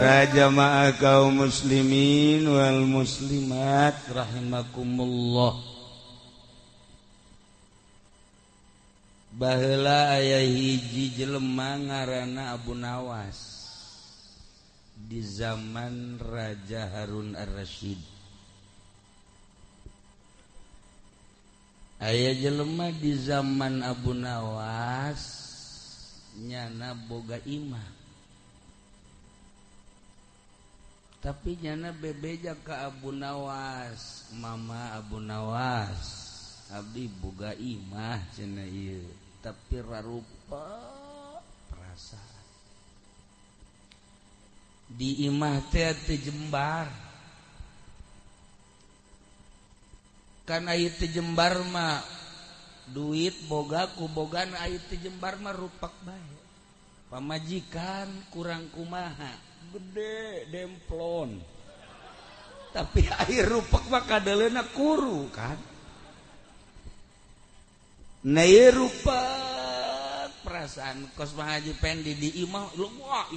Jamaah kaum muslimin wal muslimat rahimakumullah. Baheula aya hiji jelema ngaranna Abu Nawas di zaman Raja Harun Ar-Rasyid. Aya jelema di zaman Abu Nawas nyana boga imah. Tapi nyana bebeja ka Abu Nawas, mama Abu Nawas, abdi boga imah cenah ieu, tapi rarupa perasaan. Di imah teh teu jembar. Kan aya teu jembar mah duit boga ku bogan aya teu jembar mah rupak bae. Pamajikan kurang kumaha. Gede demplon tapi air rupak mah kadeleuna kuru kan na ieu rupak perasaan kos Mah Haji Pendi di imah wah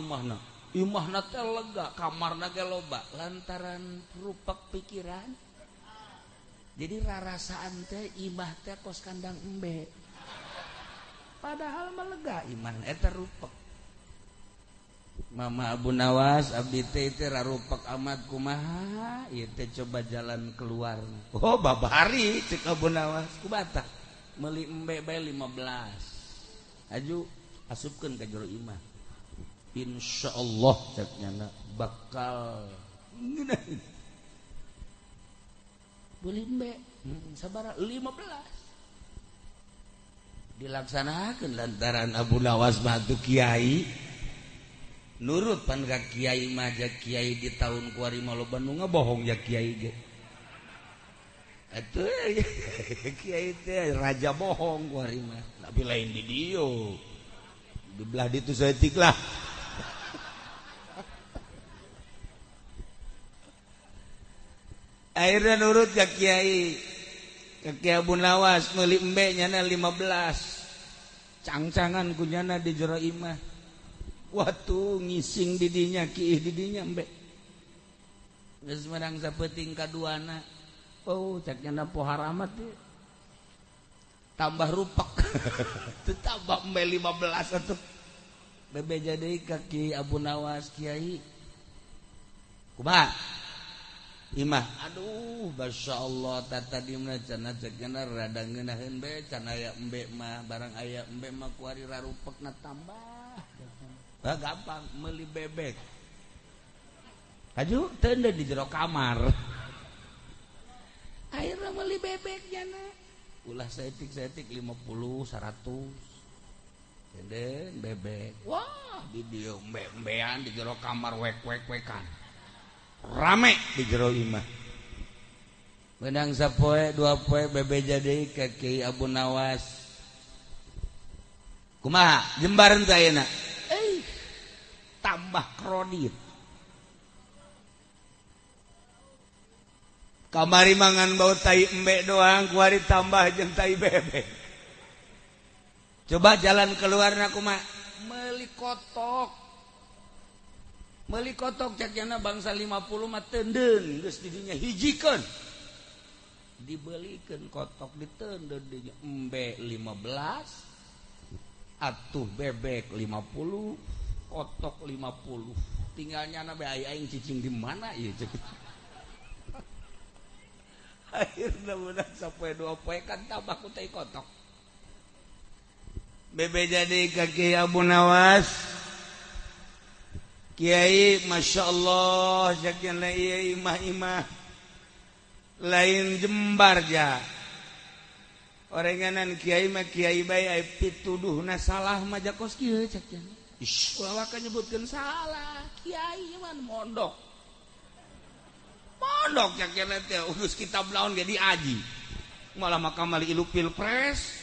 imahna teh lega kamarna ge loba lantaran rupak pikiran jadi rarasaan teh imah teh kos kandang embe padahal mah lega imah eta rupak. Mama Abu Nawas abdi teh rarupak amat kumaha ieu teh coba jalan keluar. Oh babari cek Abu Nawas kubata meuli embe bae 15. Aju asupkeun ka jero imah. Insyaallah cek nyana bakal ngeunaheun. Meuli embe sabaraha 15. Dilaksanakeun lantaran Abu Nawas mah tu kiai. Nurut pan ka kiai mah ja kiai di tahun kuari mah loba nu ngabohong ya kiai ge. Atuh kiai teh raja bohong kuari mah. Tapi lain di dieu. Di belah ditu saeutik lah. Akhirnya nurut ka kiai. Ka Kiai Abu Nawas meuli embe nyana 15. Cangcangan ku nyana di jero imah. Waktu ngising didinya kiih didinya embe geus menang sapeting kaduana oh caknya pohar amat ya. Tambah rupak teu tambah embe 15 atuh bebeja deui ka Kiai Abu Nawas kiai kumaha imah aduh masyaallah tata dimna cenah cekna rada ngeunaheun be can aya embe mah barang aya embe mah kuari rarupekna tambah gampang meuli bebek. Aju teu di jero kamar. Akhirna meuli bebek nyana. Ulah saeutik-saeutik 50 100. Tenden bebek. Wah, di dieu embe-embean di jero kamar wek-wek-wekan. Rame di jero imah. Menang sapoe dua poe bebeja deui ka Kiai Abu Nawas. Kumaha? Jembareun teh ayeuna. Tambah kredit kamari mangan bau tai embe doang kuari tambah jeung tai bebek coba jalan keluarna kumaha meuli kotok cekna bangsa 50 mah teundeun geus di dinya hijikeun dibelikeun kotok diteundeun dinya embe 15 atuh bebek 50 kotok 50 tinggal nyana bae aing cicing di mana ieu cek akhirna budak sapoe dua poe kan tambah ku teh kotok bebe jadi ka Kiai Abu Nawas Kiai masyaallah jakna ieu imah-imah lain jembar ja orenganan kiai mah kiai bae aya pituduhna salah mah jakos kieu cek Wawaka nyebutkan salah kiai man mondok caknya teh urus kitab laon jadi aji malah makamali ilu pilpres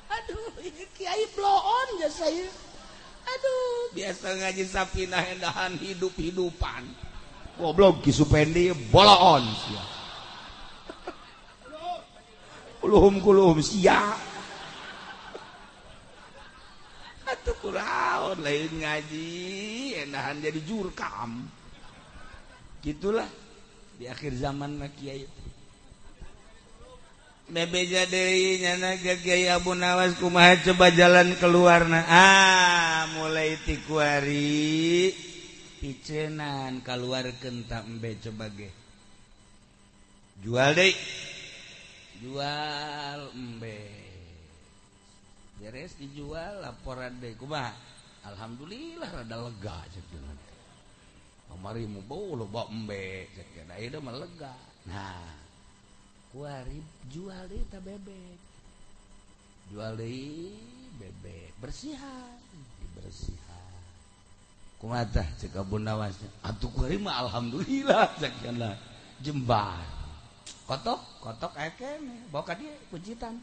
aduh ini kiai bloon ya saya aduh biasa ngaji sapinah endahan hidup-hidupan goblok Ki Supendi boloon sia kuluhum sia tuh kunaon lain ngaji enahan jadi jurkam gitulah di akhir zaman mah kiai bebeja deui nyana Kiai Abu Nawas kumaha coba jalan keluarna mulai ti kuari picenan kaluarkeun ta embe coba ge jual deui jual embe beres dijual laporan deui kumaha alhamdulillah rada lega ceuk kamari mu bau loba embe ceuk da ieu mah lega nah kuari jual deui ta bebek jual deui bebek bersihan dibersihan kumaha tah ceuk Abu Nawas atuh kuari mah alhamdulillah ceuk cenah jembar kotok aya keneh bawa ka dieu pujitan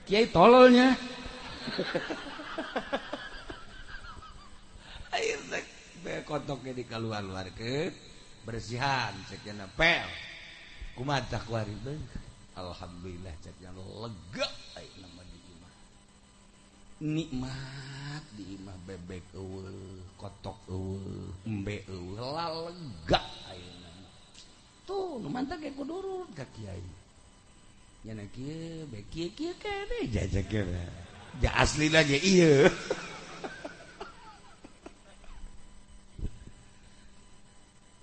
kiai tololnya air teh kotoknya dikaluar-luarkeun bersihan ceuk cenah pel kumaha tah kuari beung alhamdulillah ceuk cenah lega ayeuna mah di imah nikmat di imah bebek eueuh kotok eueuh embe eueuh lega ayeuna tuh nu mantap ge kudurut ka kiai nya kieu be kieu keneh jajak ja aslina ge ieu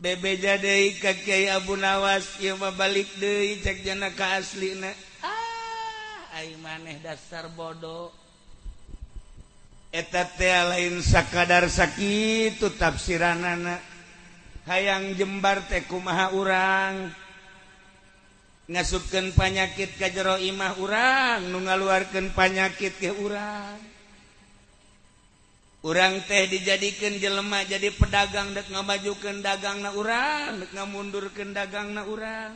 bebeja deui ka Kiai Abu Nawas ieu mah balik deui cek jana ka aslina ai maneh dasar bodoh eta teh lain sakadar sakitu tafsiranana hayang jembar teh kumaha urang ngasupkeun panyakit ka jero imah urang nu ngaluarkeun panyakit ke urang urang teh dijadikeun jelema jadi pedagang dek ngamajukeun dagangna urang dek ngamundurkeun dagangna urang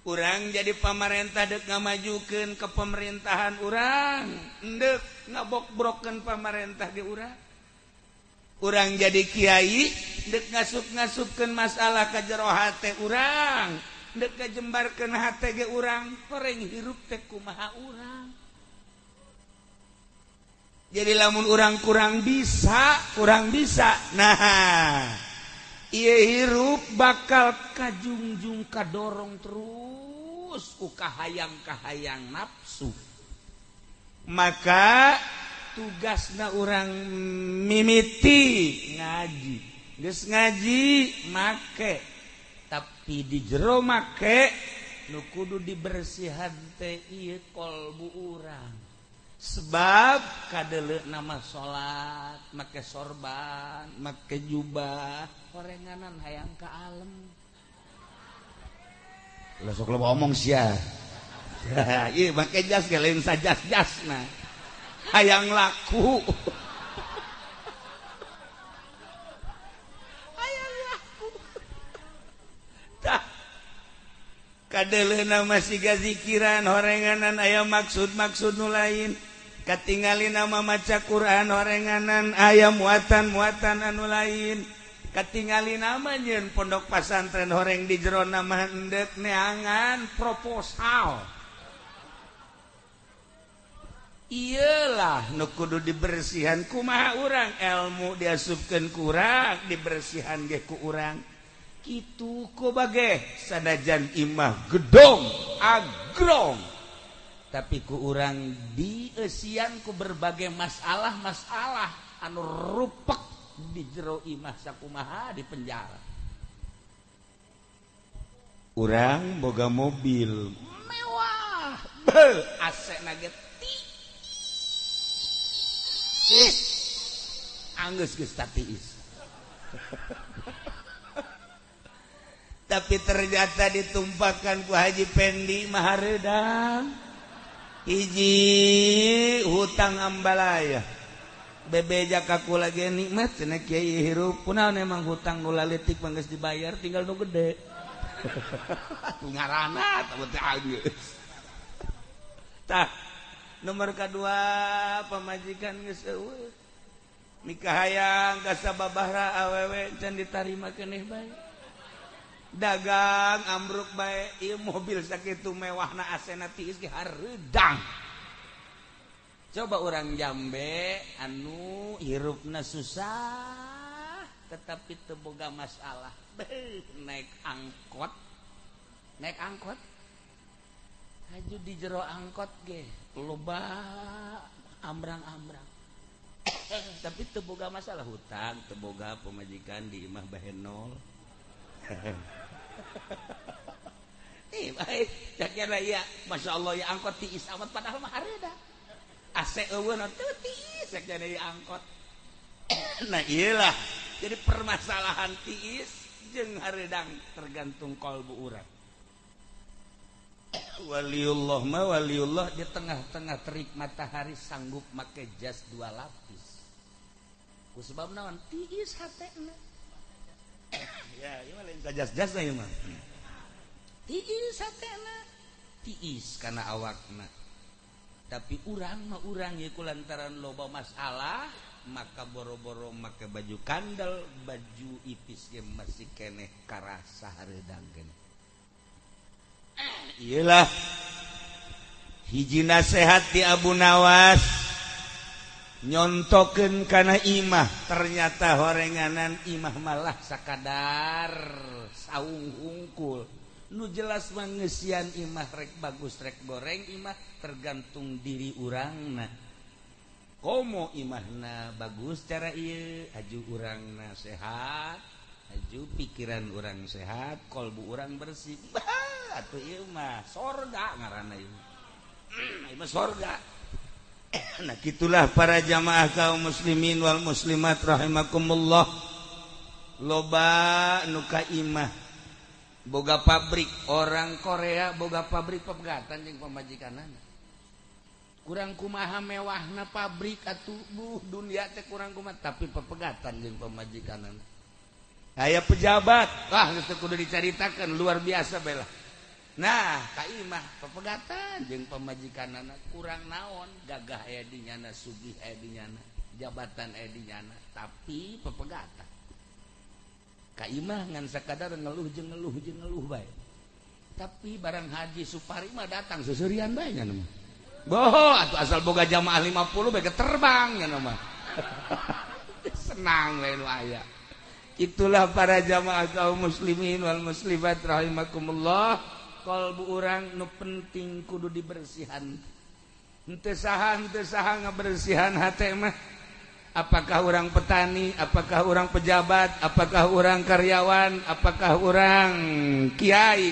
urang jadi pamarentah dek ngamajukeun ke pemerintahan urang endek ngabok-brokkeun pamarentah ge urang urang jadi kiai dek ngasup-ngasupkeun masalah ka jero hate urang dek ngajembarkeun hate ge urang horeng hirup teh kumaha urang jadi lamun urang kurang bisa nah ieu hirup bakal kajungjung kadorong terus ku kahayang-kahayang nafsu maka tugasna urang mimiti ngaji geus ngaji make tapi di jero make nu kudu dibersihan teh ieu kolbu urang sebab kadeuleu nama salat make sorban make jubah horenganan hayang ka alem lah sok lo ngomong sia ieu make jas ge lain sajas-jasna hayang laku hayang laku tah kadeleuna masih gazikiran horenganan aya maksud-maksud nu lain katingali nama maca Quran horenganan aya muatan-muatan anu lain katingali nama nyeun pondok pasantren horeng di jero nama endek neangan proposal iyalah nu kudu dibersihan kumaha urang ilmu diasupkeun ku urang dibersihan ge ku urang kitu ku bage sanajan imah gedong agrong tapi ku urang dieusian ku berbagai masalah-masalah anu rupek di jero imah sakumaha di penjara urang boga mobil mewah AC na ge tiis anggeus geus tatiis tapi ternyata ditumpahkan ku Haji Pendi mahareudang hiji hutang ambalaya bebeja kaku lagi nikmat cenah kiai hirup kunaon emang hutang nu laletik mah geus dibayar tinggal nu gede ngaranna teh geus tah nomor kedua pamajikan geus eueuh nikah hayang ka sababaraha awewe can ditarima keneh bae dagang ambruk bae ieu mobil sakitu mewahna asena tiis ge hareudang Coba orang Jambe anu hirupna susah tetapi teu boga masalah. Naik angkot haju di jero angkot ge loba ambrang-ambrang. Tapi teu boga masalah hutang, teu boga pemajikan di imah bahenol. Baik, jaknya ya, masya Allah ya angkot tiis amat padahal mah hareuda. AC eueun teu tiis jaknya ya angkot. Nah iyalah, jadi permasalahan tiis jeung hareudang tergantung kalbu urang. Waliullah mah waliullah di tengah-tengah terik matahari sanggup make jas 2 lapis. Ku sebab naon? Tiis hatena. Ya, ieu mah lain jas-jasna ieu mah. Tiis hatena. Tiis kana awakna. Tapi urang mah urang ye kulantaran loba masalah, maka boro-boro make baju kandel, baju ipis ge masih keneh karasa hareudang keneh. Iyalah hiji nasihat di Abu Nawas nyontokeun kana imah, ternyata horenganan imah malah sakadar saung hungkul. Nu jelas mangeusian imah rek bagus rek goreng imah tergantung diri urangna. Komo imahna bagus cara ieu, aju urangna sehat, aju pikiran urang sehat, kolbu urang bersih. Atuh ieu mah sorga ngaranna ieu. Ieu mah sorga. Nah gitulah para jamaah kaum muslimin wal muslimat rahimakumullah. Loba nu ka imah boga pabrik, orang Korea boga pabrik pepegatan jeung pamajikanana. Kurang kumaha mewahna pabrik atuh dunia teh kurang kumaha tapi pepegatan jeung pamajikanana. Aya pejabat, geus teu kudu dicaritakeun luar biasa bela. Nah, ka imah pepegatan jeung pamajikanana kurang naon, gagah aya di nyana, sugih aya di nyana, jabatan aya di nyana, tapi pepegatan. Ka imah ngan sakadar ngeluh jeung ngeluh bae. Tapi barang haji Supari mah datang seuseurean bae nya mah. Boh, atuh asal boga jamaah 50 bae terbang nya mah. Senang we nu aya. Itulah para jamaah kaum muslimin wal muslimat rahimakumullah. Kalbu urang nu penting kudu dibersihan. Henteu saha ngabersihan hate mah. Apakah orang petani, apakah orang pejabat, apakah orang karyawan, apakah orang kiai.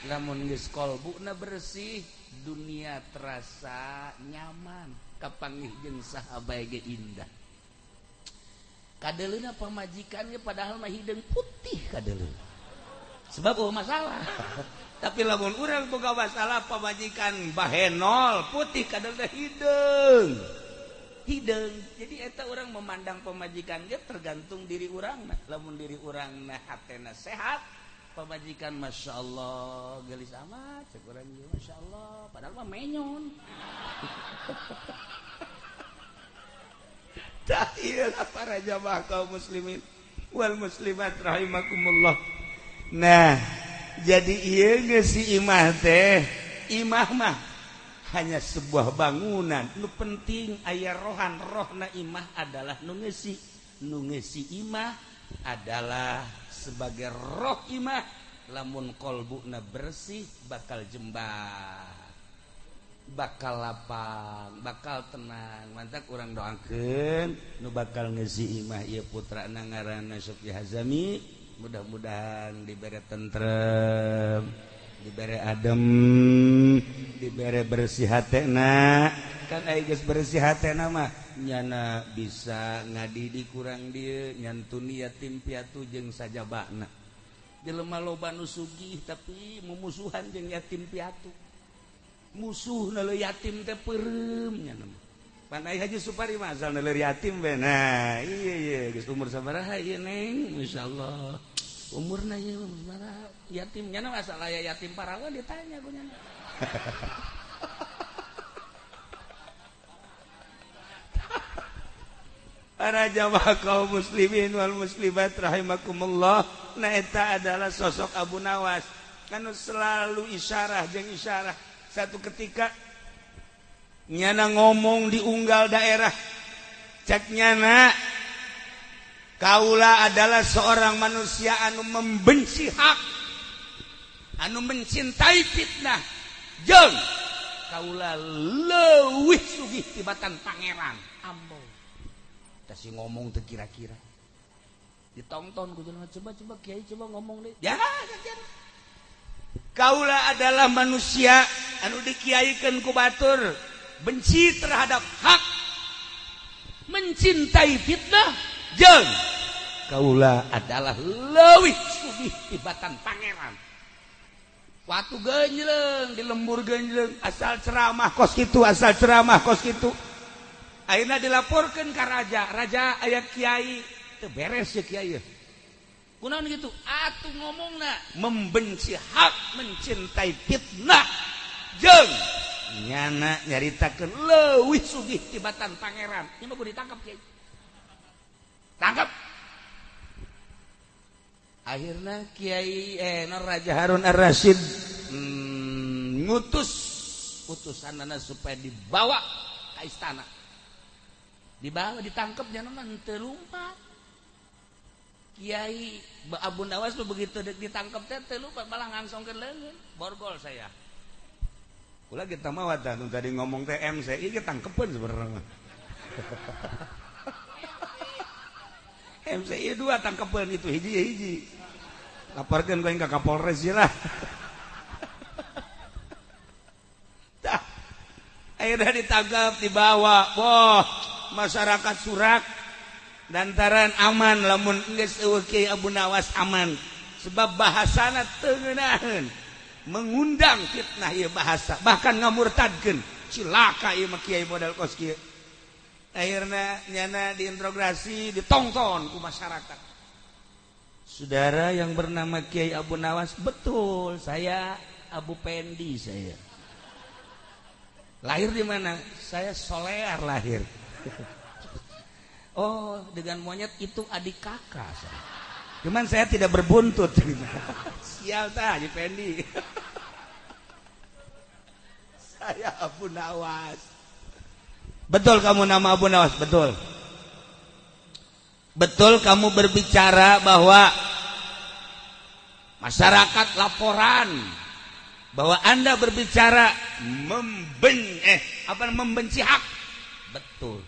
Lamun geus kalbuna bersih, dunia terasa nyaman, kapanggih jeung saha bae ge indah. Kadeleuna pamajikan ge padahal mah hideung putih kadeleuna. Sebab masalah. Tapi lamun urang boga masalah pamajikan bahenol putih kadeleuna hideung. Jadi eta orang memandang pemajikan ge tergantung diri urangna. Lamun diri urangna hatena sehat, pemajikan masya Allah gelis amat, cek urang ge masya Allah, padahal mah menyon. Tah ieu para jamaah kaum muslimin wal muslimat rahimakumullah. Nah, jadi ieu geus si imah teh, imah mah hanya sebuah bangunan. Nu penting aya rohna imah adalah nu ngeusi imah adalah sebagai roh imah. Lamun kolbuna bersih bakal jembar, bakal lapang, bakal tenang. Mantap urang doakeun nu bakal ngeusi imah ieu putrana ngaranna Sofia Hazami, mudah-mudahan dibere tentrem, dibere adem, dibere bersih hatena. Kan aya geus bersih hatena mah nyana bisa ngadidik kurang dieu, nyantuni yatim piatu jeung sajabana. Jelema loba nu sugih tapi mumusuhan jeung yatim piatu. Musuhna leuh yatim teh peureum nyana mah. Pan aya Haji Supari mah asal leuh yatim we. Nah, ieu geus umur sabaraha ieu Neng? Masyaallah. Umurna ieu sabaraha? Yatim nyana asal aya yatim parawa ditanya ku nyana. Para jamaah kaum muslimin wal muslimat rahimakumullah. Nah eta adalah sosok Abu Nawas kan selalu isyarah jeung isyarah. Satu ketika nyana ngomong di unggal daerah cek nyana kaula adalah seorang manusia anu membenci hak anu mencintai fitnah jeung kaula leuwih sugih tibatan pangeran ambo tasi ngomong teu kira-kira ditonton ku jelema coba kiai coba ngomong deh ya kaula adalah manusia anu dikiaikeun ku batur benci terhadap hak mencintai fitnah jeung kaula adalah leuwih sugih tibatan pangeran waktu genjleung di lembur genjleung asal ceramah kos kitu akhirna dilaporkeun ka raja aya kiai teu beres ya kiai kunaon gitu atuh ngomongna membenci hak mencintai fitnah jeung nyana nyaritakeun leuwih sugih tibatan pangeran ieu mah kudu ditangkap kiai tangkap akhirna kiai Raja Harun Ar-Rasyid ngutus utusanana supaya dibawa ke istana dibawa ditangkap jangan teu lumpat Kiai Abu Nawas begitu ditangkap teh lupa malah ngangsongkeun leungeun borgol saya ulah kita mah watan tadi ngomong teh MCI ketangkepan sebenarnya MCI 2 tangkepan itu hiji laporkeun ka Kapolres lah tah akhirnya ditangkap dibawa masyarakat Surak lantaran aman lamun geus eueuh Kiai Abu Nawas aman sebab bahasana teu ngeunaheun mengundang fitnah ieu bahasa bahkan ngamurtadkeun cilaka ieu mah kiai model kos kieu akhirna nyana diinterogasi ditongton ku masyarakat saudara yang bernama Kiai Abu Nawas betul saya Abu Pendi saya lahir di mana saya Solear lahir oh dengan monyet itu adik kakak saya. Cuman saya tidak berbuntut sial tah Haji Pendi saya Abu Nawas betul kamu nama Abu Nawas betul kamu berbicara bahwa masyarakat laporan bahwa Anda berbicara membenci hak betul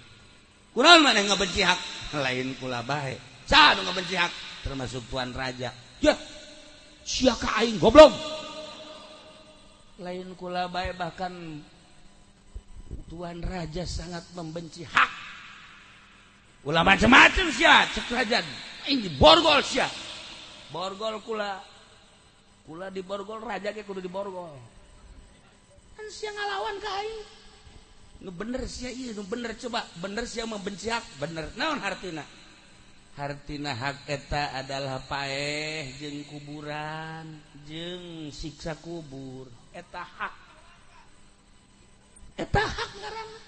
kunaon mana ngabenci hak lain kula bae ca nu ngabenci hak termasuk tuan raja ya sia ka aing goblok lain kula bae bahkan tuan raja sangat membenci hak ulah macam-macam sia cek raja aing diborgol sia borgol kula di borgol raja ge kudu diborgol kan sia ngalawan ka aing nu bener sia ieu nu bener coba bener sia membenci hak bener naon hartina hak eta adalah paeh jeung kuburan jeung siksa kubur eta hak ngaranna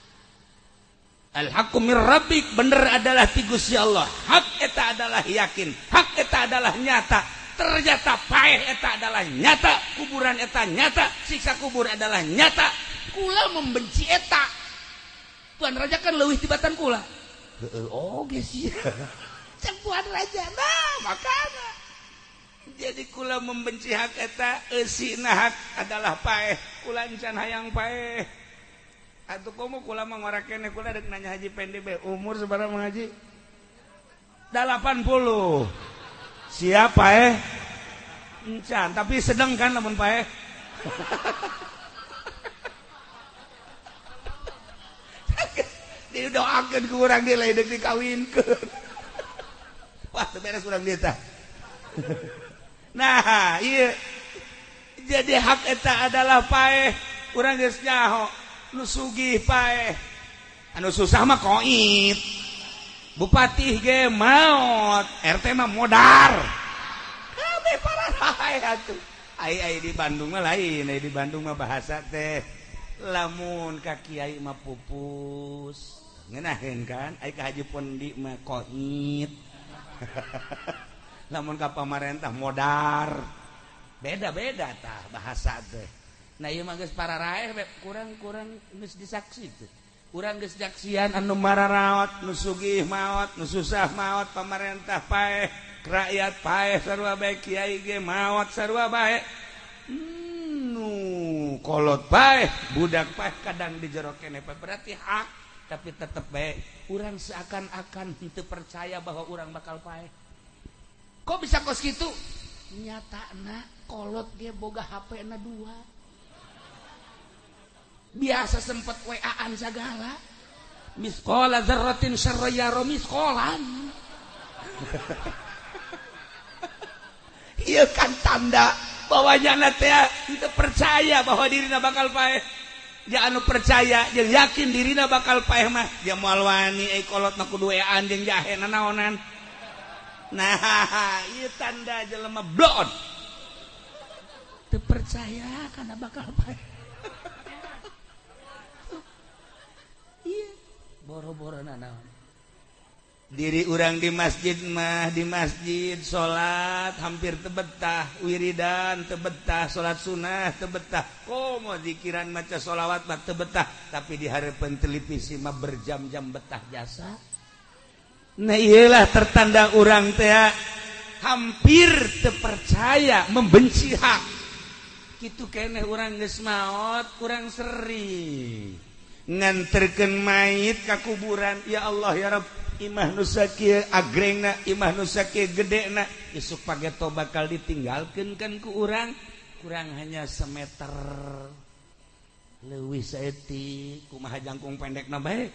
al haqqu mir rabbik bener adalah ti Gusti Allah hak eta adalah yakin hak eta adalah nyata ternyata paeh eta adalah nyata kuburan eta nyata siksa kubur adalah nyata kula membenci eta Tuan Raja kan leuwih tibatan kula. Oh geus sia. Cek Tuan Raja. Nah, makana. Jadi kula membenci hak eta eusina hak adalah paeh. Kula encan hayang paeh. Atuh komo kula mah ngora keneh kula deuk nanya Haji Pendi be umur sabaraha Mang Haji? 80. Siap paeh? Encan, tapi sedeng kan lamun paeh. Didoakeun ku urang dia lain deuk dikawinkeun. Wah, teu beres urang dieu tah. Nah, ieu jadi hak eta adalah paeh. Urang geus nyaho nu sugih paeh. Anu susah mah koit. Bupati ge maot, RT mah modar. Kabeh pararae atuh. Ai di Bandung mah lain, di Bandung mah bahasa teh lamun ka kiai mah pupus. Ngeunaheun kan ai ka Haji Pondi mah koit. Lamun ka pamarentah modar. Beda-beda tah bahasa teh. Nah ieu mah geus para raeh kurang geus disaksi teh. Urang geus jaksian anu mararaot, nu sugih maot, nu susah maot, pamarentah paeh, rakyat paeh sarua bae kiai ge maot sarua bae. Nu kolot paeh, budak paeh kadang di jero keneh berarti hak, tapi tetep bae urang seakan-akan teu percaya bahwa urang bakal paeh. Kok bisa kos kitu? Nyatana kolot ge boga HP-na 2. Biasa sempet WA-an segala. Misqala dzarratin syarra yara misqalan. Ieu kan tanda bahwa nyana teh teu percaya bahwa dirina bakal paeh. Dia anu percaya jeung yakin dirina bakal paeh mah dia moal wani kolot na kudu WA-an jeung jahe naonan. Nah, ieu tanda jelema blon. Teu percaya kana bakal paeh. Boro-boro naon diri urang di masjid mah di masjid salat hampir teu betah wiridan teu betah salat sunah teu betah komo zikiran maca sholawat mah teu betah tapi di hareupeun televisi mah berjam-jam betah jasa. Nah iyalah tertanda urang teh hampir teu percaya membenci hak kitu keneh urang geus maot urang sering nganterkeun mayit ka kuburan. Ya Allah ya Rabb, imah nu sakieu agrengna, imah nu sakieu gedena, isuk pageto bakal ditinggalkeun kan ku urang, kurang hanya semeter leuwih saeutik, kumaha jangkung pendekna bae.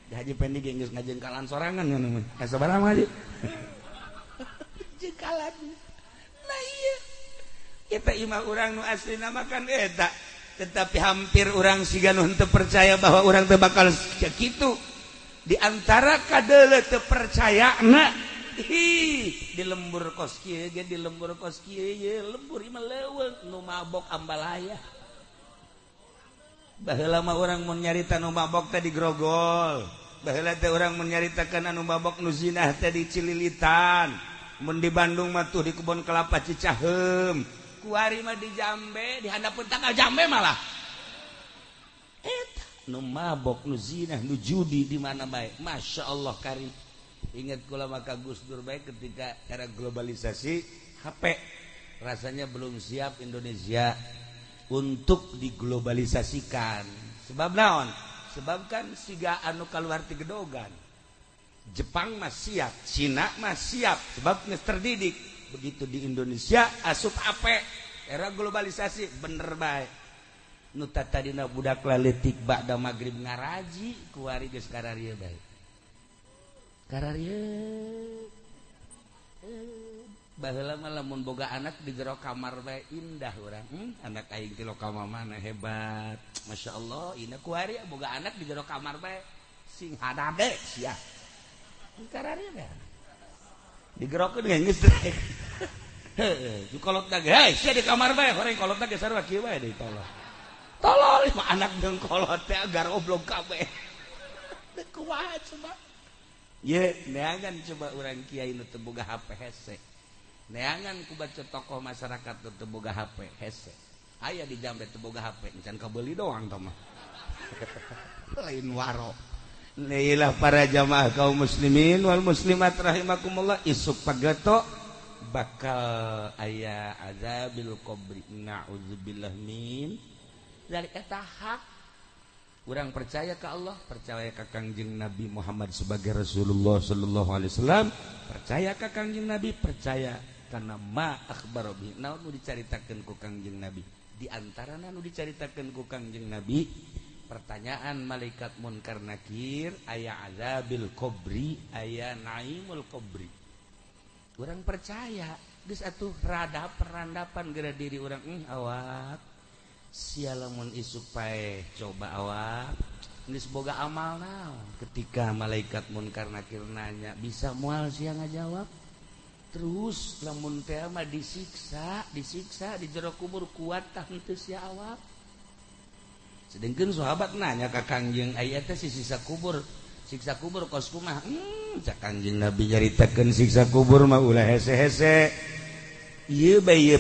Di haji pendek geus ngajengkalan sorangan nya mah. Sabaraha haji? Jengkalan. Nah iya. Eta imah urang nu aslina mah kan eta. Tetapi hampir orang siga nu teu percaya bahwa orang teu bakal kitu. Di antara kadeuleu teu percayana di lembur kos kieu ge di lembur kos kieu ye lembur imah leuweung nu mabok ambalaya. Baheula mah urang mun nyarita nu mabok teh di Grogol. Baheula teh urang mun nyaritakeun anu mabok nu zinah teh di Cililitan. Mun di Bandung mah tuh di kebun kelapa Cicaheum. Kuari mah di Jambe, di handapun tanggal Jambe malah. Nu mabok, nu zina, nu judi di mana baik. Masya Allah karim. Ingat kula maka Gus Dur baik ketika era globalisasi HP rasanya belum siap Indonesia untuk diglobalisasikan. Sebab naon? Sebab kan siga anu kaluar ti gedogan. Jepang mah siap, Cina mah siap sebab geus terdidik. Begitu di Indonesia asup apa era globalisasi bener baik nu tadina budak laletik ba'da magrib ngaraji kuari geus kararieu bae kararieu baheula mah lamun boga anak di jero kamar bae indah urang anak aing ti lokal mana hebat masyaallah indah kuari boga anak di jero kamar bae sing hadade sia kararieu bae digerokeun geus strek. Heeh, kolot teh hei sia di kamar bae, horeng kolot teh sarua kieu bae deui tolol. Tolol mah anak jeung kolot teh agar oblong kabeh. Teu kumaha coba. Ye, neangan coba urang kiai nu teu boga HP hese. Neangan ku baca tokoh masyarakat nu teu boga HP hese. Aya di Jambe teu boga HP, encan kabeuli doang tah mah. Lain waro. Nailah para jamaah kaum muslimin wal muslimat rahimakumullah isuk pageto bakal aya azabil qabri na'udzubillah min dari eta hak urang percaya ke Allah percaya ka Kangjeng Nabi Muhammad sebagai Rasulullah sallallahu alaihi wasallam percaya ka Kangjeng Nabi percaya kana ma akhbar bi naon nu dicaritakeun ku Kangjeng Nabi di antarana nu dicaritakeun ku Kangjeng Nabi pertanyaan malaikat munkar nakir aya azabil qabri aya naimul qabri urang percaya geus atuh radap perandapan geura diri urang awak sia lamun isuk pae coba awak geus boga amal naon ketika malaikat munkar nakir nanya bisa moal sia ngajawab terus lamun teh mah disiksa di jero kubur kuat tah henteu sia awak. Sedengkeun sahabat nanya ka Kangjeng aya teh siksa kubur kos kumaha cak Kangjeng Nabi nyaritakeun siksa kubur mah ulah hese-hese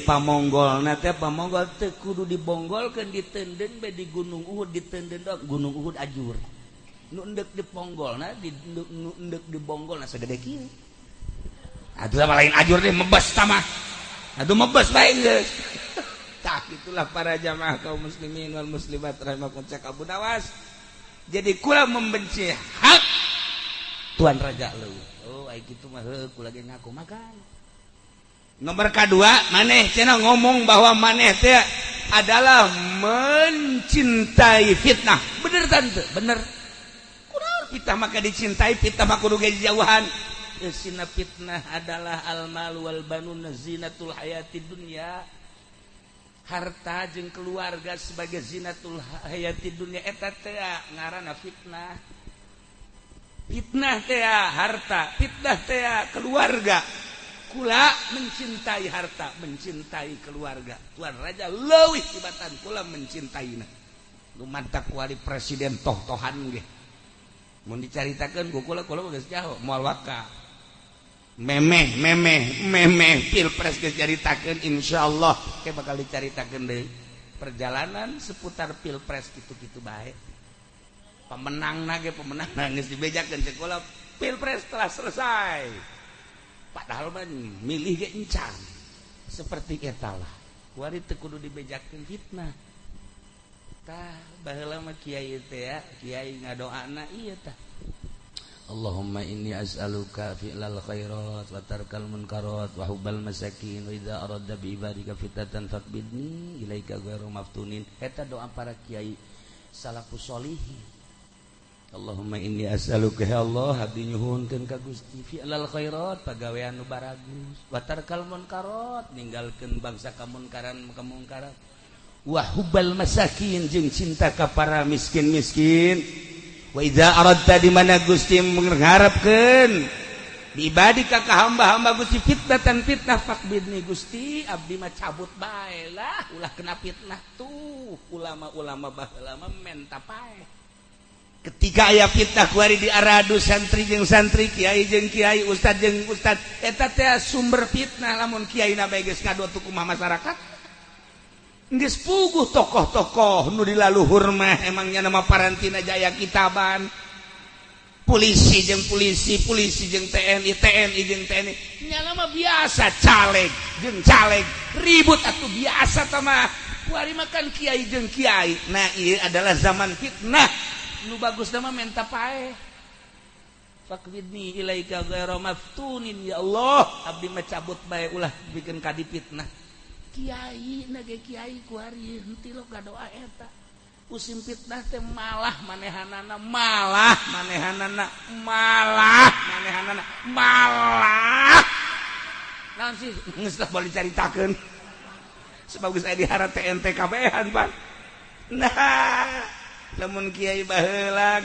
pamonggol pamonggol kudu dibonggolkan ditenden di Gunung Uhud ditenden Gunung Uhud ajur nundek diponggol nundek dibonggol segede kieu atuh sama lain ajur deh mebas tamah atuh mebas bae geus tah itulah para jamaah kaum muslimin wal muslimat rahimakumullah cek Abu Nawas jadi kula membenci hak Tuan Raja Leuwih ai kitu mah kula ge ngaku makan. Nomor kedua, maneh cenah ngomong bahwa maneh teh adalah mencintai fitnah. Bener tante, bener. Kunaon fitnah maka dicintai, fitnah maka kudu jauhan. Sina fitnah adalah al-mal wal banun zinatul hayatid dunya. Harta jeung keluarga sebagai zinatul hayatid dunya eta teh ngaranna fitnah. Fitnah teh harta, fitnah teh keluarga. Kula mencintai harta, mencintai keluarga. Tuan Raja Leuwih tibatan kula mencintainya. Lumantak wali presiden toh-tohan ge. Mun dicaritakeun ku kula geus jauh moal waka. Memeh pilpres geus caritakeun insyaallah ke bakal dicaritakeun deui. Perjalanan seputar pilpres kitu-kitu bae. Pemenangna geus dibejakeun cek kula pilpres telah selesai. Padahal mah milih ge encan seperti eta lah kuari teu kudu dibejakeun fitnah tah baheula mah kiai teh ya kiai ngadoana ieu tah Allahumma inni as'aluka fi'lal khairat wa tarkal munkarat wa hubbal masakin wa idza aradda bi ibadika fitatan faqbidni ilaika ghairu maftunin eta doa para kiai salafus sholihin Allahumma inni as'aluka ya Allah abdi nyuhunkeun ka Gusti fi'lal khairat pagawean nu baragus wa tarkal munkarat ninggalkeun bangsa kamunkaran wa hubbal masakin jeung cinta ka para miskin-miskin wa idza aradta di mana Gusti mengharapkeun di ibadika ka hamba-hamba Gusti fitnatan fitnah faqbidni Gusti abdi mah cabut bae lah ulah kena fitnah tuh ulama-ulama baheula mah menta pae ketika aya fitnah kuari diaradu santri jeung santri kiai jeung kiai ustad jeung ustad eta teh sumber fitnah lamun kiaina bae geus ngadoa tu kumaha masyarakat geus puguh tokoh-tokoh nu dilaluhur mah emangnya nama parantina jaya kitaban polisi jeung TNI jeung TNI nya mah biasa caleg jeung caleg ribut atuh biasa tah mah kuari makan kiai jeung kiai nah ieu adalah zaman fitnah nu bagus nama menta pae faqbidni ilaika ghairu maftunin ya Allah abdi mah cabut bae ulah bikin kadi fitnah kiai na ge kiai kuari henteu lo gadoa eta usim fitnah teh malah manehanana malah naon sih geus tah bali caritakeun sebagus aya dihara TNT kabehan Pak nah lamun kiai baheula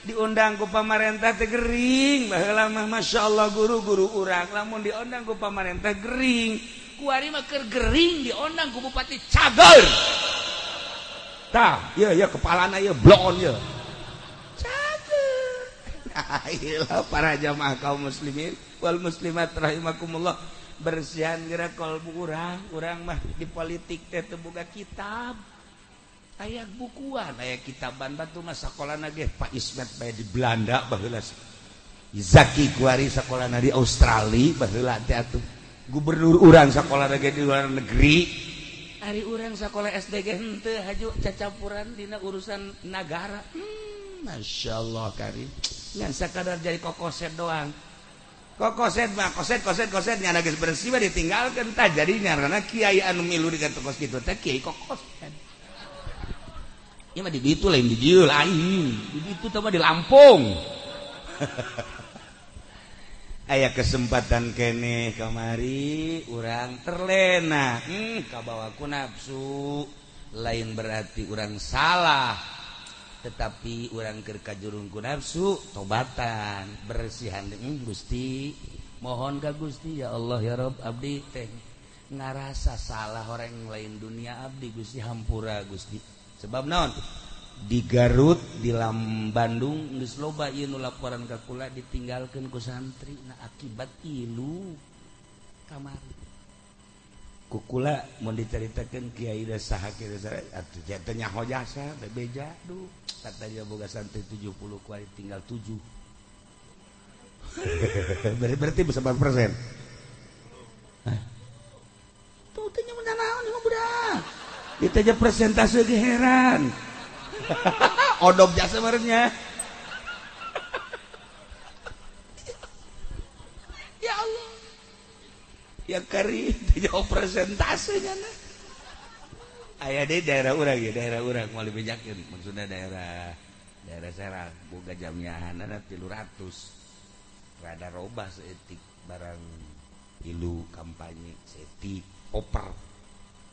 diundang ku pamarentah teh gering baheula mah masyaallah guru-guru urang lamun diundang ku pamarentah gering kuari mah keur gering diundang ku bupati cager tah ieu kepalana ieu blon ieu cager iyalah para jamaah kaum muslimin wal muslimat rahimakumullah bersihan geura kalbu urang mah di politik teh teu boga kitab aya bukuan aya kitaban batu mah sakolana ge Pak Ismet bae di Belanda baheula Zaki kuari sakolana di Australia baheula teh atuh gubernur urang sakolana ge di luar negeri ari urang sakola SD ge henteu haju cacampuran dina urusan nagara masyaallah karim ngan sakadar jadi kokoset doang kokoset mah koset nya geus bersih mah ditinggalkeun tah jadi ngaranna kiai anu milu di kantor kitu teh kiai kokoset ini mah di ditu lain di dieu lain di ditu teh mah di Lampung aya kesempatan keneh kamari urang terlena kabawa ku nafsu lain berarti urang salah tetapi urang keur kajurung ku nafsu tobatan bersihan Gusti mohon ka Gusti ya Allah ya Rabb abdi teh ngarasa salah orang lain dunia abdi Gusti hampura Gusti sebab naon di Garut di Bandung geus loba ieu nu laporan ka kula ditinggalkeun ku santri nah akibat ilu kamari kukula mau diceritakan Kiai da saha kieu atuh jatuhnya hojasa bebeja duh kata dia boga santri 70 kuari tinggal 7 berarti berapa persen tuh tanya mana naon mah budak kita aja persentase ge heran odop jasa merenya ya Allah ya kari jauh presentasenya nah. Aya di daerah urang ya daerah urang mau dibejakeun maksudnya daerah Serang boga jamiahan ada 300 rada robah seetik barang ilu kampanye seetik oper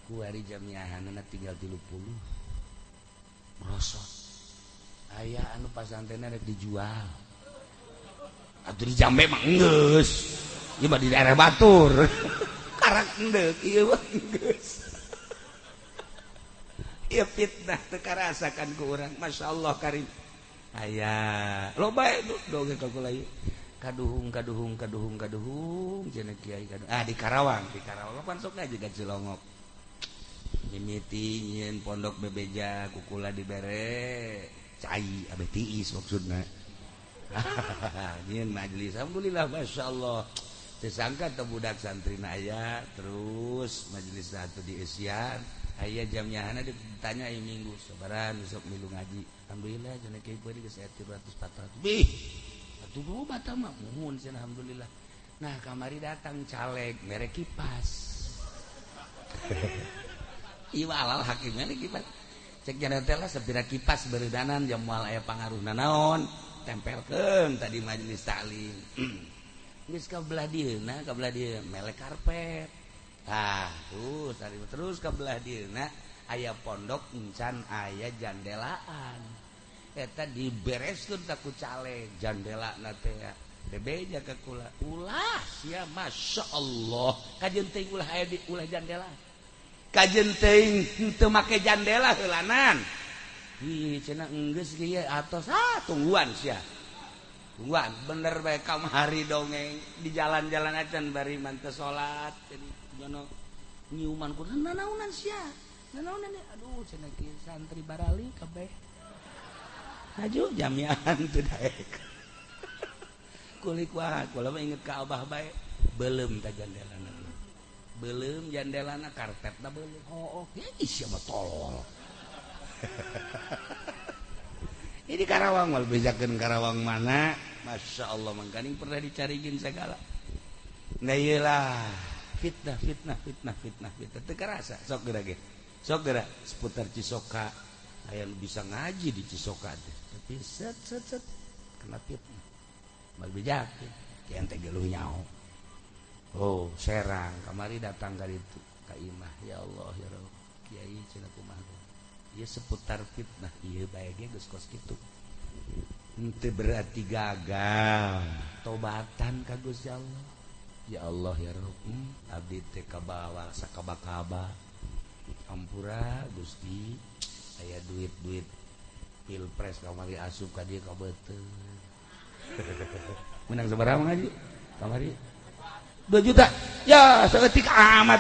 ku hari jamiahan ada tinggal 30 merosot aya anu pasantren ada dijual atuh di Jambe mah geus ieu mah di daerah Batur karak endeuh ieu mah geus ieu fitnah teu karasakan ku urang masyaallah karim aya loba doge kagula ieu kaduhung cenah kiai kaduhung di Karawang pan sok ngaji ka Cilongok mimiti nyeun pondok bebeja kukula dibere cai abeh tiis maksudna nyeun majelis alhamdulillah masyaallah teu sangka teu budak santrina aya terus majelis satu di Esian aya jamiahana ditanya ieu minggu sabaran besok milu ngaji alhamdulillah cenah kiai kuwi geus 300 400 bih atuh dulu batal mah muhun cenah alhamdulillah nah kamari datang caleg merek kipas ieu alal hakimnya kipas cek jana teh lah sabira kipas beureudanan jam moal aya pangaruhna naon tempelkeun tadi majelis taklim geus ka belah dieuna melek karpet terus ka belah dieuna aya pondok encan aya jandelaan eta dibereskeun ka ku caleg jandelana teh bebeja ka kula ulah sia masyaallah kajeun teuing ulah aya di ulah jandela kajeun teuing teu make jandela heulanan ih cenah enggeus ge atos tungguan sia tungguan bener bae kamari dongeng di jalan-jalan acan bari manteu salat jadi jono nyiuman ku nanaonan sia nanaonan aduh cenah kieu santri barali kabeh aju jamiahan teu daek kulik wah kula mah inget ka abah bae beuleum ta jandelana beuleum jandelana karpetna beuleum ih sia mah tolol ini Karawang mal bejakeun Karawang mana masyaallah mangkaning pernah dicarigin segala nah iyalah fitnah teu karasa sok geura seputar Cisoka aya nu bisa ngaji di Cisoka teh tapi set kena fitnah mal bejakeun ki ente geuleuh nyaho Serang kamari datang ka ditu ka imah ya Allah ya Rabb kiai cenah kumaha ieu seputar fitnah ieu bae ge geus kos kitu henteu berarti gagal tobatan ka Gusti Allah ya Allah ya Rabb abdi teh kabawa sakaba-kaba ampura Gusti aya duit pilpres kamari asup ka dieu ka beuteuh menang sabaraha ngaji kamari 2 juta ya saeutik amat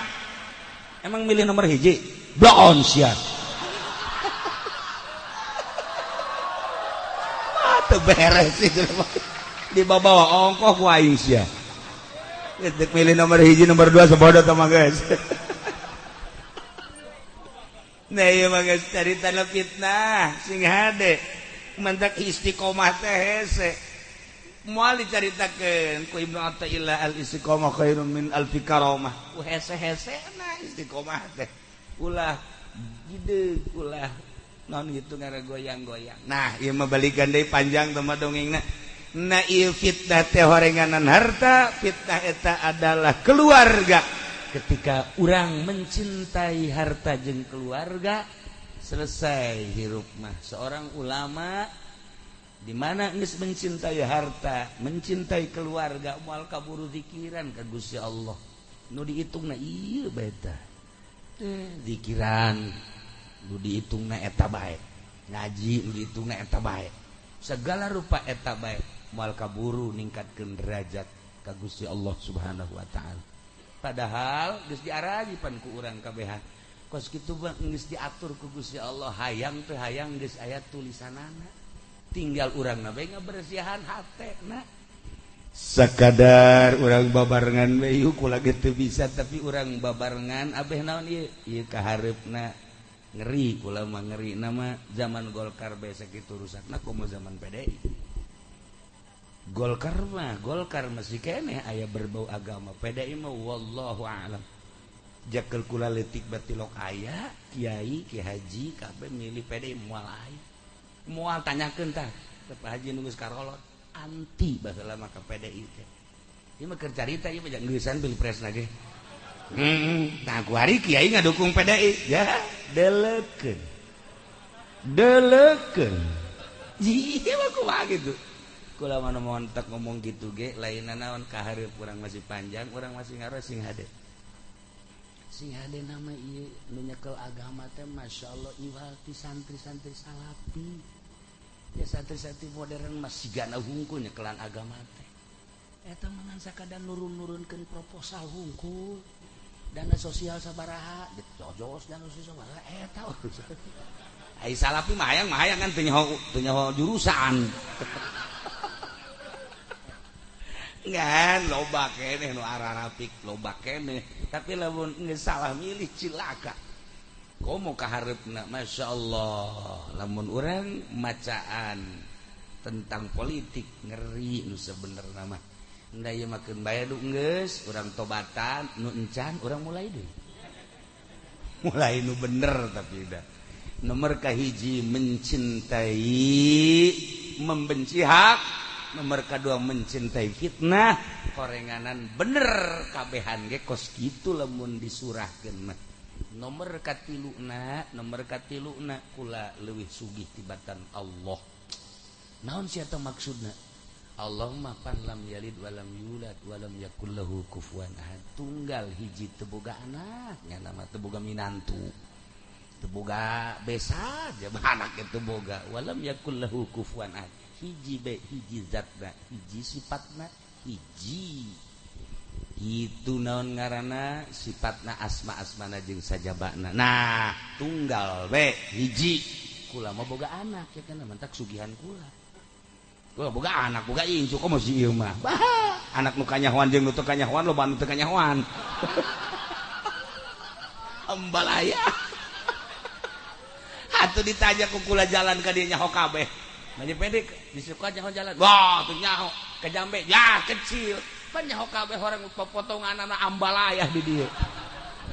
emang milih nomor hiji bloon sia teu beres itu di bawah ongkoh ku aing sia geus milih nomor hiji nomor 2 sabodo teh mah geus nah ieu mah geus caritana fitnah sing hade mentak istiqomah teh hese moal dicaritakeun ku Ibnu Athaillah al-istiqomah khairun min alfi karamah ku hese-hesena istiqomah teh ulah gide ulah non gitu ngara goyang-goyang nah ieu mah balikan deui panjang teman dongengna na ieu fitnah teh horenganan harta fitnah eta adalah keluarga ketika urang mencintai harta jeung keluarga selesai hirup mah seorang ulama di mana geus mencintai harta mencintai keluarga moal kaburu zikiran ka Gusti Allah nu diitungna ieu bae tah zikiran nu diitungna eta bae ngaji nu diitungna eta bae segala rupa eta bae moal kaburu ningkatkeun derajat ka Gusti Allah Subhanahu wa taala padahal geus diarajipan ku urang kabeh kos kitu mah geus diatur ku Gusti Allah hayang teh hayang geus aya tulisanana tinggal urangna bae ngabersihan hatena sakadar urang babarengan we yuk kula teu bisa tapi urang babarengan abeh naon ieu ieu kahareupna ngeri kula mah ngeri nama zaman Golkar bae sakitu rusakna komo zaman PDI Golkar masih keneh aya berbau agama PDI mah wallahu a'lam jakel kula leutik batilok aya kiai ki haji kabeh milih PDI moal aya moal tanyakeun tah teh haji nu geus karolot anti baheula mah ka PDI teh ieu mah keur carita ieu mah geusaan pilpresna ge nah ku hari kiai ngadukung PDI ya deleukeun ieu mah kumaha gitu kula mah montek ngomong gitu ge lainna naon kahareup urang masih panjang urang masih ngaros sing hade nama ieu nu nyekel agama teh masyaallah iwal ti santri-santri salapi ya santri-santri modern mah sigana hungkul nyekelan agama teh eta mangan sakada nurun-nurunkeun proposal hungkul dana sosial sabaraha dijojos dana sosial sabaraha eta ai salapi mah hayang kan teu nyaho jurusan ngan loba keneh nu ararapik loba keneh tapi lamun geus salah milih cilaka komo kahareupna masyaallah lamun urang macaan tentang politik ngeri nu sabenerna mah da ieu mah keun bae du geus urang tobatan nu encan urang mulai deui mulai nu bener tapi da nomor kahiji mencintai membenci hak nomor kedua mencintai fitnah korenganan bener kabehan ge kos kitu lamun disurahkeun mah nomor katiluna kula leuwih sugih tibatan Allah naon sia teh maksudna Allahumma pan lam yalid walam yulad walam yakul lahu kufuwan ahad tunggal hiji teu boga anak nya nama teu boga minantu teu boga besa aja anak teu boga walam yakul lahu kufuwan ahad hiji be hiji zatna hiji sifatna hiji itu naon ngaranna sifatna asma-asmana jeung sajabana nah tunggal be hiji kula mah boga anak ya kana mantak sugihan kula boga anak boga incu komo si ieu mah anak nu kanyahoan jeung nu teu kanyahoan loba nu teu kanyahoan ambalaya atuh ditanya ku kula jalan ka dieu nyaho kabeh manje pendek disuka nyaho jalan wah tuh nyaho ke jambe ya kecil pan nyaho kabeh orang potonganna ambalayah di dieu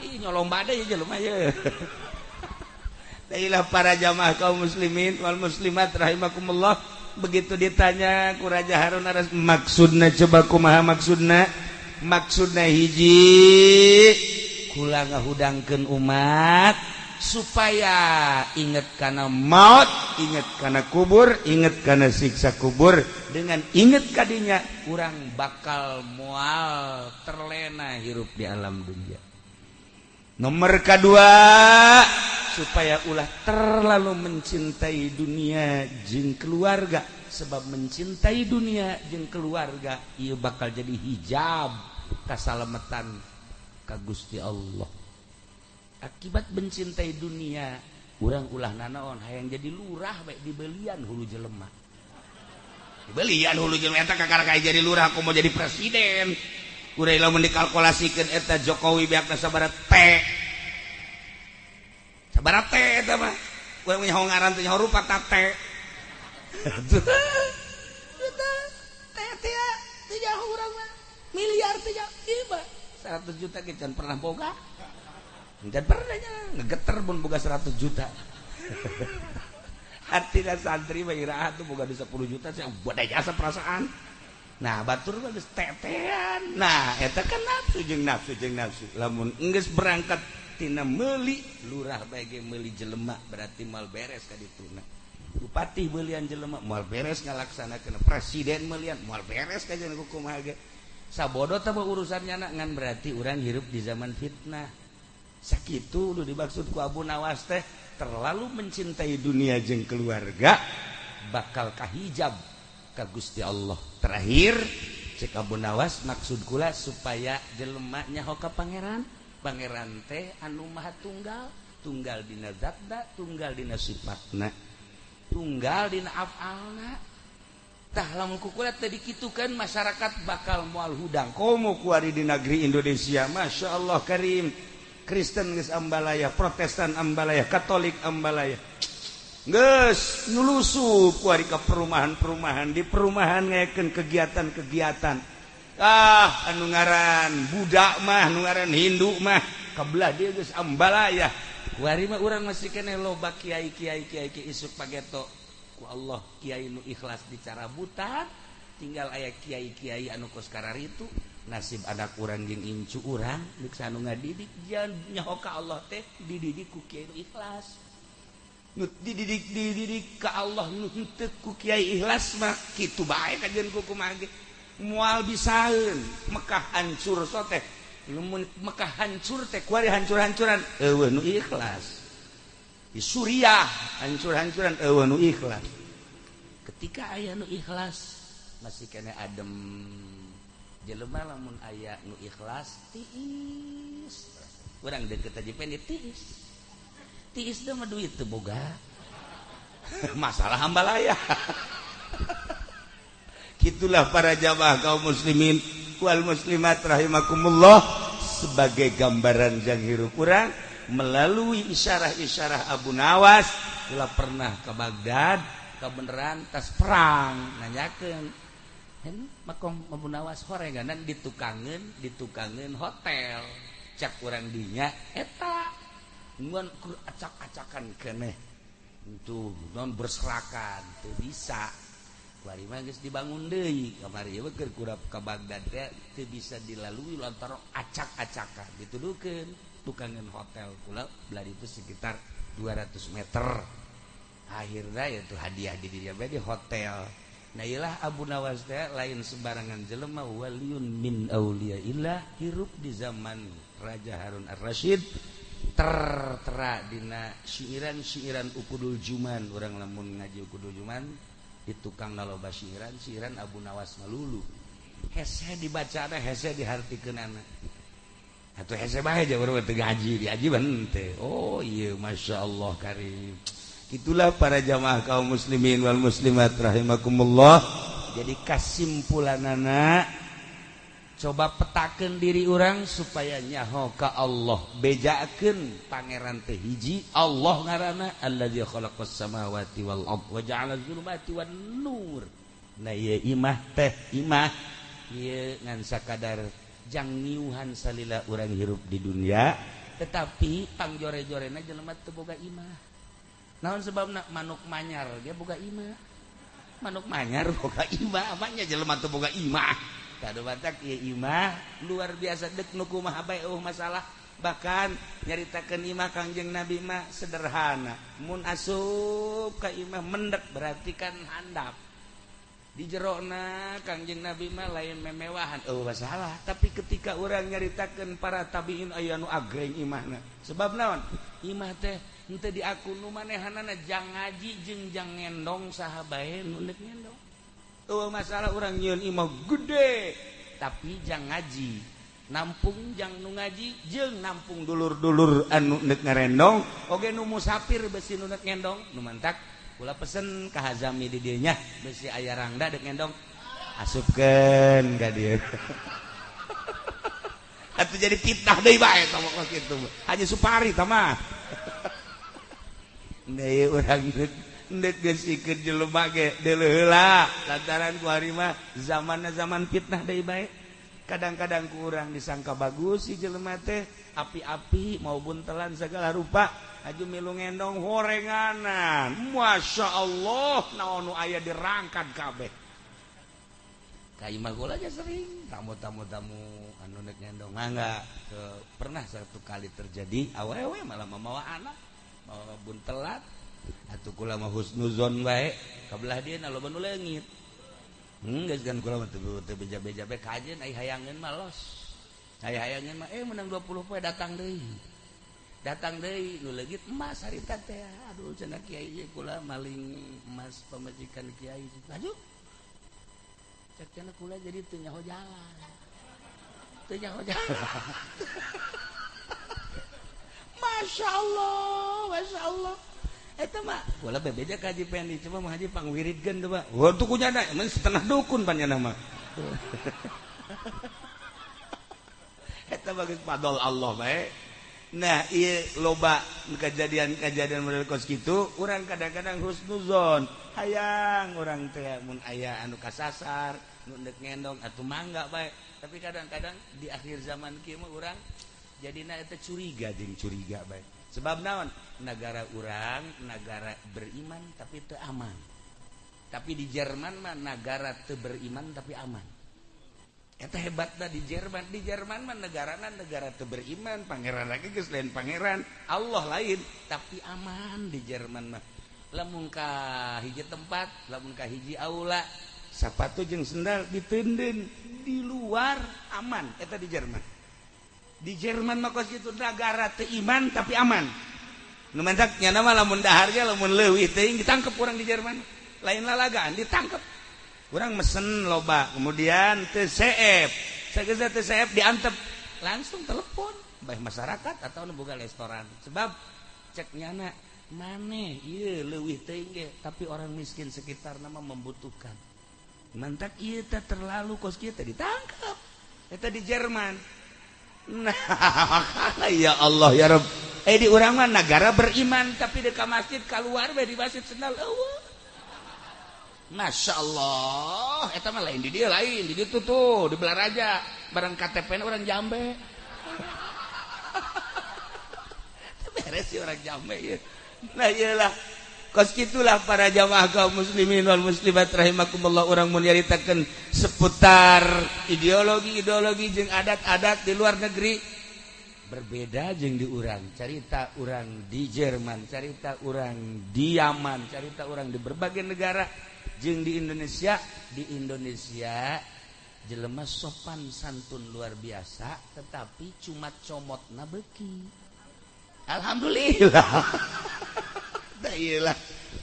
ih nyolong bade ye jelema ye Dailah para jamaah kaum muslimin wal muslimat rahimakumullah begitu ditanya ku Raja Harun maksudna coba kumaha maksudna hiji kula ngahudangkeun umat supaya ingat kana maut, ingat kana kubur, ingat kana siksa kubur. Dengan ingat kadinya urang bakal moal terlena hirup di alam dunia. Nomor kedua, supaya ulah terlalu mencintai dunia jeung keluarga. Sebab mencintai dunia jeung keluarga ieu bakal jadi hijab kasalamatan ka Gusti Allah. Akibat mencintai dunia urang ulah nanaon hayang jadi lurah bae dibelian hulu jelema. Dibelian hulu jelema eta kakara kaya jadi lurah aku mau jadi presiden. Urang lamun dikalkulasikeun eta Jokowi beakna sabaraha teh. Sabaraha teh eta mah. Urang nyaho ngaran teh nyaho rupa teh. Teh nyaho urang mah miliar teh ieu 100 juta ge can pernah boga. Dan pernahnya ngegeter pun boga 100 juta. Artinya santri mah iraha tuh boga di 10 juta sih buat jasa perasaan. Nah, batur mah geus tetean. Nah, eta kan nafsu jeung nafsu. Lamun geus berangkat tina meuli lurah bae ge meuli jelema berarti mal beres ka dituna. Bupati beulian jelema moal beres ngalaksanakeun, presiden mealian moal beres ka jeung kumaha ge. Sabodo teh urusannya ngan berarti urang hirup di zaman fitnah. Sakitu udah dimaksud ku Abu Nawas teh terlalu mencintai dunia jeung keluarga bakal kahijab ka Gusti Allah. Terakhir cek Abu Nawas maksud kula supaya jelema nyaho ka pangeran teh anu maha tunggal dina zatna, tunggal dina sifatna, tunggal dina af'alna. Tah lamun kukula teh dikitukeun masyarakat bakal moal hudang. Komo kuari di negeri Indonesia, Masya Allah karim. Kristen geus ambalaya, Protestan ambalaya, Katolik ambalaya. Geus nulusup kuari ka perumahan-perumahan, di perumahan ngayakeun kegiatan-kegiatan. Anu ngaran budak mah, anu ngaran Hindu mah, kabelah dia geus ambalaya. Kuari mah urang masih kene loba kiai-kiai isuk pageto. Allah kiai nu ikhlas bicara buta tinggal aya kiai-kiai anu kos kararitu nasib anak urang jeung incu urang deuk sanu ngadidik jan nyaho ka Allah teh dididik ku kiai nu ikhlas nu dididik ka Allah nu henteu ku kiai ikhlas mah kitu bae kajeun ku kumaha ge moal bisaeun Mekah hancur so teh lamun Mekah hancur teh kuari hancur-hancuran eueuh nu ikhlas di Suriah hancur-hancuran eueuh nu ikhlas. Ketika aya nu ikhlas masih kena adem. Jelema lamun aya nu ikhlas tiis. Urang deukeut aja pendek tiis. Tiis teh mah duit teu boga. Masalah hambalaya. Gitulah para jamaah kaum muslimin wal muslimat rahimakumullah sebagai gambaran jang hirup urang melalui isyarah-isyarah Abu Nawas kula pernah ke Baghdad kebeneran tas perang nanyakeun makom Abu Nawas horenganan ditukangeun hotel cak urang dinya eta ngan acak-acakan keneh itu non berserakan teu bisa kuari mah geus dibangun deui kamari we keur kurap ka Baghdad teu bisa dilalui lantaran acak-acakan dituduhkeun tukangan hotel kula belah itu sekitar 200 meter akhirnya yaitu hadiah di dia di hotel. Nah iyalah Abu Nawas teh lain sembarangan jelema waliun min auliyaillah hirup di zaman Raja Harun Ar-Rasyid tertera dina syiiran Ukudul Juman urang lamun ngaji Ukudul Juman di tukang naloba syiiran Abu Nawas malulu hese dibacana hese dihartikeunana atau hese bae aja urang teu ngaji diaji bente. Oh iya Masya Allah karim. Itulah para jamaah kaum muslimin wal muslimat rahimakumullah. Jadi kasimpulanana coba petakeun diri orang supaya nyaho ka Allah bejakeun pangeran teh hiji Allah ngaranna allazi khalaqas samawati wal ard wa ja'ala dzulumati wan nur. Nah ieu imah teh imah ieu ngan sakadar jang niuhan salila urang hirup di dunia tetapi pangjore-jorena jelema teu boga imah. Naon sebabna manuk manyar dia boga imah. Manuk manyar boga imah, amanya jelema teu boga imah. Kadu batak ieu imah luar biasa deuk nu kumaha bae masalah. Bahkan nyaritakeun imah Kangjeng Nabi mah sederhana. Mun asup ka imah mendek berarti kan handap. Di jerona Kangjeng Nabi mah lain memewahan masalah. Tapi ketika orang nyaritakeun para tabiin aya nu agreng imahna. Sebab naon? Imah teh henteu diaku nu manehanana jang ngaji jeung jang ngendong saha bae nu neuk ngendong. Masalah orang nyieun imah gede tapi jang ngaji. Nampung jang nu ngaji jeung nampung dulur-dulur anu neuk ngarendong oge nu musafir besi nu neuk ngendong nu mantak kula pesen ka Hazami di dieu nya besi aya rangda deuk ngendong asupkeun ka dieu. Atuh jadi fitnah deui bae tah mah kitu. Haji Supari tah mah. Deui urang neuk geus ikeun jelema ge deuleu heula lantaran kuari mah zamanna zaman fitnah deui bae. Kadang-kadang kurang disangka bagus si jelema teh api-api mau buntelan segala rupa aju milu ngendong horenganan Masya Allah naon nu aya dirangkad kabeh ka imah kula aja sering tamu-tamu anu neuk ngendong mangga pernah satu kali terjadi awewe malah mamawa anak mawa buntelan atuh kula mah husnuzon bae kabelah dieuna loba nu leungit geus kan kula teu beja-beja bae kajeun ai hayangeun mah los. Ai hayangeun mah menang 20 poe datang deui. Datang deui nu leugit emas harita teh. Aduh cenah kiai kula maling emas pamajikan kiai. Laju. cek cenah kula jadi teu nyaho jalan. Teu nyaho jalan. Masya Allah. Eta mah kula bebeja ka Haji Pendi, coba mah Haji pangwiridkeun tuh, Pak. Wah, tuh kunyana, emang setengah dukun panjana mah. Eta bagus padol Allah bae. Nah, ieu loba kejadian model kos kitu, urang kadang-kadang husnuzon. Hayang urang teh mun aya anu kasasar, nu deuk ngendong atuh mangga bae. Tapi kadang-kadang di akhir zaman kieu mah urang jadina eta curiga jeung curiga bae. Sebab naon? Negara urang negara beriman tapi teu aman. Tapi di Jerman mah negara teu beriman tapi aman. Eta hebatna di Jerman. Di Jerman mah negarana negara teu beriman, pangeran lagi geus lain pangeran, Allah lain, tapi aman di Jerman mah. Lamun ka hiji tempat, lamun ka hiji aula, sapatu jeung sendal diteunden di luar aman. Eta di Jerman. Di Jerman mah kos kitu negara teu iman tapi aman. Nu mentak nya mah lamun dahar ge lamun leuwih teuing ditangkep urang di Jerman. Lain lalagaan ditangkep. Urang mesen loba, kemudian teu CF. Sageus teu CF diantep, langsung telepon bae masyarakat atau nu boga restoran. Sebab cek nyana maneh ieu leuwih teuing ge tapi orang miskin sekitarna mah membutuhkan. Mentak ieu teh terlalu kos kieu teh ditangkep. Eta di Jerman. Nah, ya Allah ya Rabb. Di urang mah negara beriman tapi di ka masjid keluar bae di masjid sendal eueuh. Masya Allah, eta mah lain di dia lain, di ditu tuh di Belaraja, barang KTP-na orang Jambe. Beres sih orang Jambe ya. Nah iyalah, kos kitulah para jamaah kaum muslimin wal muslimat rahimakumullah, orang mun nyaritakeun seputar ideologi jeung adat-adat di luar negeri berbeda jeung di urang. Carita urang di Jerman, carita urang di Yaman, carita urang di berbagai negara. Jeung di Indonesia jelema sopan santun luar biasa, tetapi cuma comotna beuki. Alhamdulillah. Da iyalah.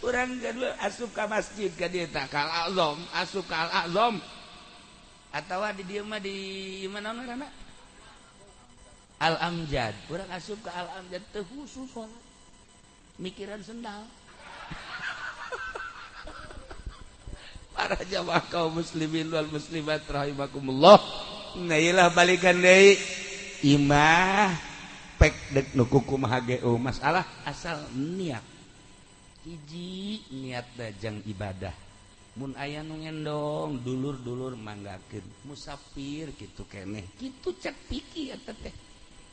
Urang gadua asup ka masjid ka dieu tah ka Al-Azham, asup ka Al-Azham. Atawa di dieu mah di mana ngaranna? Al-Amjad. Urang asup ka Al-Amjad teu khusus salat. Mikiran sendal. Para jamaah kaum muslimin wal muslimat rahimakumullah. Nah iyalah balikan deui imah pek dek nu kumaha ge masalah asal niat. Hiji niat dajang ibadah. Mun aya nu ngendong dulur-dulur manggakeun, musafir kitu keneh. Kitu cek piki eta teh.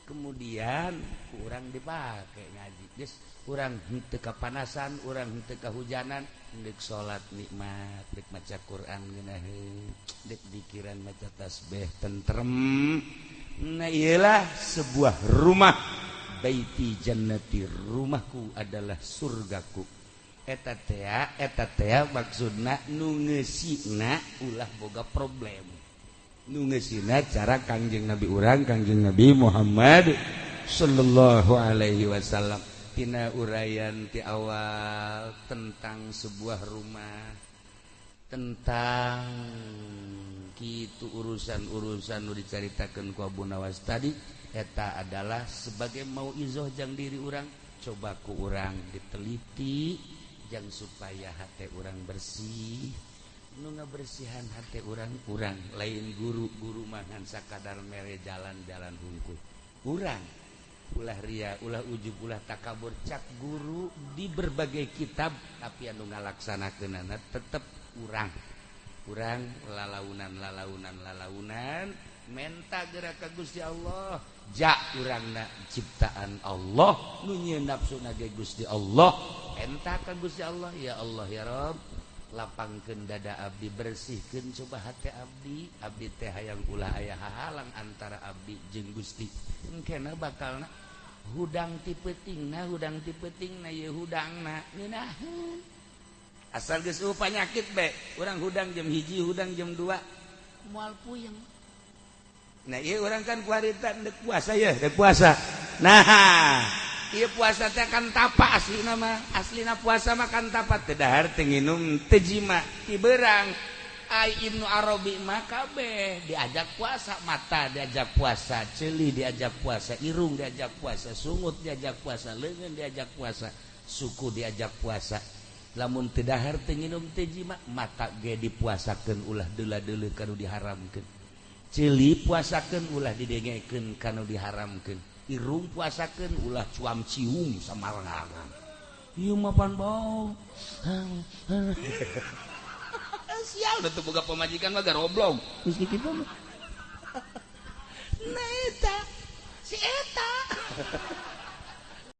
Kemudian urang dipake ngaji. Geus urang henteu kapanasan, urang henteu kahujanan, dek salat nikmat, dek maca Quran geunaheun, dek dikiran maca tasbih tentrem. Nah iyalah sebuah rumah, baiti jannati, rumahku adalah surgaku. Eta teh maksudna nu ngeusina ulah boga problem. Nu ngeusina cara Kangjeng Nabi urang, Kangjeng Nabi Muhammad sallallahu alaihi wasallam. Tina urayan ti awal tentang sebuah rumah, tentang kitu urusan-urusan nu dicaritakeun ku Abu Nawas tadi, eta adalah sebagai mauizah jang diri urang. Coba ku urang diteliti jang supaya hate urang bersih. Nu ngabersihan hate urang lain guru mangan sakadar mere jalan-jalan hungkul. Urang ulah ria, ulah ujub, ulah takabur, cak guru di berbagai kitab, tapi anu ngalaksanakeunana tetep urang lalaunan menta gerak ka Gusti Allah, ja urangna ciptaan Allah, nu nyieun nafsuna ge Gusti Allah, enta ka Gusti Allah. Ya Allah ya Rabb, lapangkeun dada abdi, bersihkeun coba hati abdi teh hayang ulah aya hahalang antara abdi jeung Gusti. Engkena bakalna hudang ti peutingna ye hudangna ngeunaheun. Asal geus panyakit be, urang hudang jam 1, hudang jam 2 moal puyeng. Nah ieu urang kan ku harita deuk puasa ya, deuk puasa. Nah, ieu puasa teh kan tapa aslina puasa mah kan tapa, teu dahar teu nginum teu jima ti beurang. Ibnu Arabi makabe diajak puasa mata diajak puasa celi diajak puasa irung diajak puasa sungut diajak puasa leungeun diajak puasa suku diajak puasa lamun teu dahar teu nginum teh jima mata ge dipuasakeun ulah deula-deuleu kanu diharamkeun celi puasakeun ulah didengekeun kanu diharamkeun irung puasakeun ulah cuam cium samarangan ieu mah pan bau sial udah tuh boga pemajikan mah garoblong geus kitu mah nah eta si eta